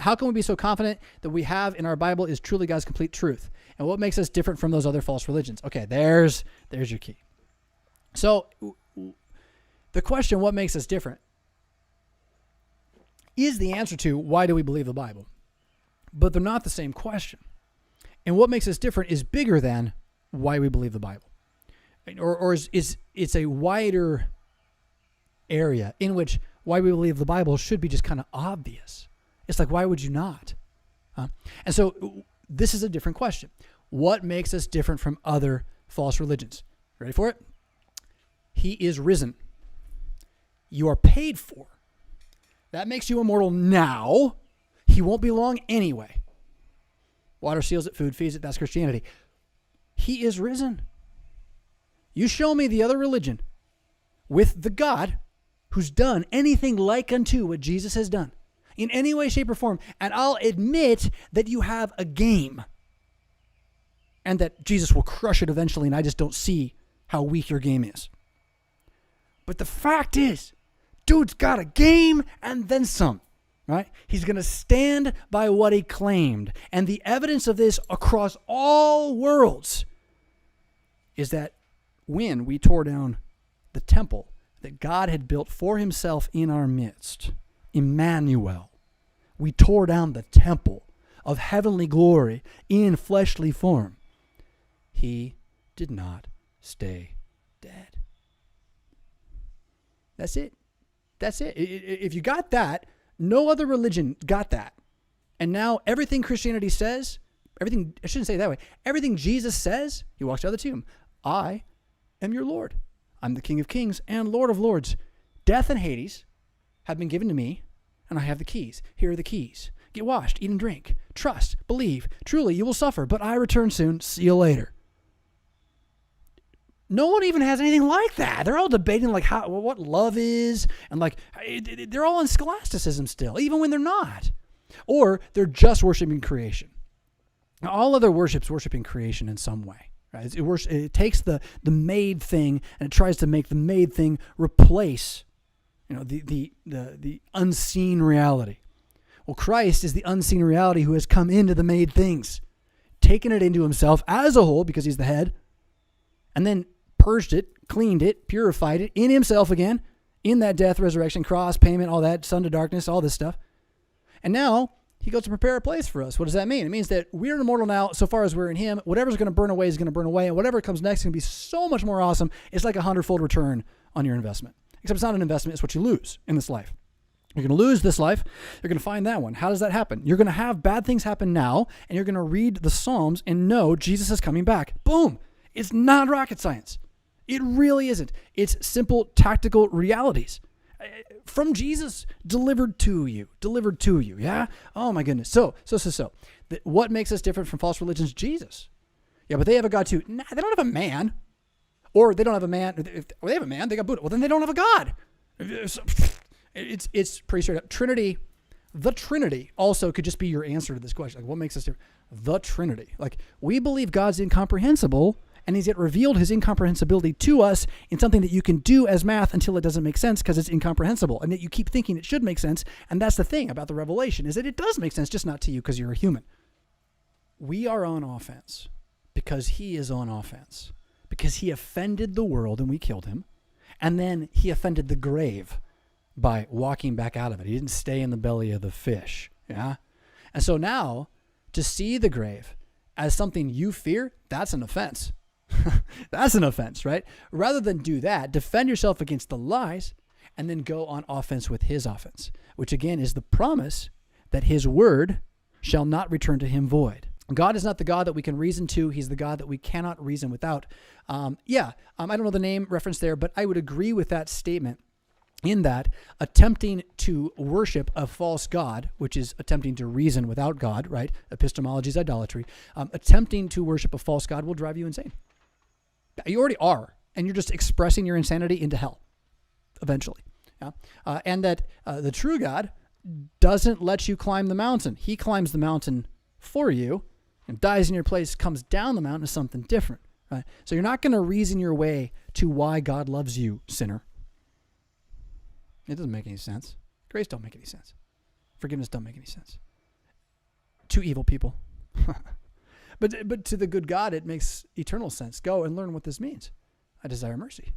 How can we be so confident that we have in our Bible is truly God's complete truth? And what makes us different from those other false religions? Okay, there's your key. So the question, what makes us different, is the answer to why do we believe the Bible? But they're not the same question. And what makes us different is bigger than why we believe the Bible. Or it's a wider area in which why we believe the Bible should be just kind of obvious. It's like, why would you not? And so this is a different question. What makes us different from other false religions? Ready for it? He is risen. You are paid for. That makes you immortal now. He won't be long anyway. Water seals it, food feeds it. That's Christianity. He is risen. You show me the other religion with the God who's done anything like unto what Jesus has done in any way, shape, or form, and I'll admit that you have a game and that Jesus will crush it eventually, and I just don't see how weak your game is. But the fact is, dude's got a game and then some, right? He's going to stand by what he claimed. And the evidence of this across all worlds is that when we tore down the temple that God had built for himself in our midst, Emmanuel, we tore down the temple of heavenly glory in fleshly form. He did not stay dead. That's it. That's it. If you got that, no other religion got that. And now everything Christianity says, everything, I shouldn't say it that way, everything Jesus says, he walks out of the tomb. I am your Lord. I'm the King of Kings and Lord of Lords. Death and Hades have been given to me, and I have the keys. Here are the keys. Get washed, eat and drink. Trust, believe. Truly, you will suffer, but I return soon. See you later. No one even has anything like that. They're all debating like what love is, and like they're all in scholasticism still, even when they're not. Or they're just worshiping creation. Now, all other worship's worshiping creation in some way. Right? It takes the made thing and it tries to make the made thing replace, the unseen reality. Well, Christ is the unseen reality who has come into the made things, taken it into himself as a whole because he's the head, and then purged it, cleaned it, purified it in himself again, in that death, resurrection, cross, payment, all that, son to darkness, all this stuff. And now he goes to prepare a place for us. What does that mean? It means that we're immortal now so far as we're in him. Whatever's going to burn away is going to burn away, and whatever comes next is going to be so much more awesome. It's like 100-fold return on your investment. Except it's not an investment, it's what you lose in this life. You're going to lose this life. You're going to find that one. How does that happen? You're going to have bad things happen now, and you're going to read the Psalms and know Jesus is coming back. Boom. It's not rocket science. It really isn't. It's simple tactical realities from Jesus delivered to you, yeah? Oh my goodness. So. What makes us different from false religions? Jesus. Yeah, but they have a God too. Nah, they don't have a man. Or they don't have a man. They have a man, they got Buddha. Well, then they don't have a God. It's pretty straight up. Trinity, the Trinity also could just be your answer to this question. Like, what makes us different? The Trinity. Like, we believe God's incomprehensible, and he's yet revealed his incomprehensibility to us in something that you can do as math until it doesn't make sense because it's incomprehensible, and that you keep thinking it should make sense. And that's the thing about the revelation, is that it does make sense, just not to you because you're a human. We are on offense because he is on offense, because he offended the world and we killed him. And then he offended the grave by walking back out of it. He didn't stay in the belly of the fish. Yeah. And so now to see the grave as something you fear, that's an offense. That's an offense, right? Rather than do that, defend yourself against the lies and then go on offense with his offense, which again is the promise that his word shall not return to him void. God is not the God that we can reason to. He's the God that we cannot reason without. I don't know the name reference there, but I would agree with that statement in that attempting to worship a false God, which is attempting to reason without God, right? Epistemology is idolatry. Attempting to worship a false God will drive you insane. You already are, and you're just expressing your insanity into hell eventually. Yeah? And that the true God doesn't let you climb the mountain. He climbs the mountain for you and dies in your place, comes down the mountain to something different. Right? So you're not going to reason your way to why God loves you, sinner. It doesn't make any sense. Grace don't make any sense. Forgiveness don't make any sense. to evil people. But to the good God, it makes eternal sense. Go and learn what this means. I desire mercy.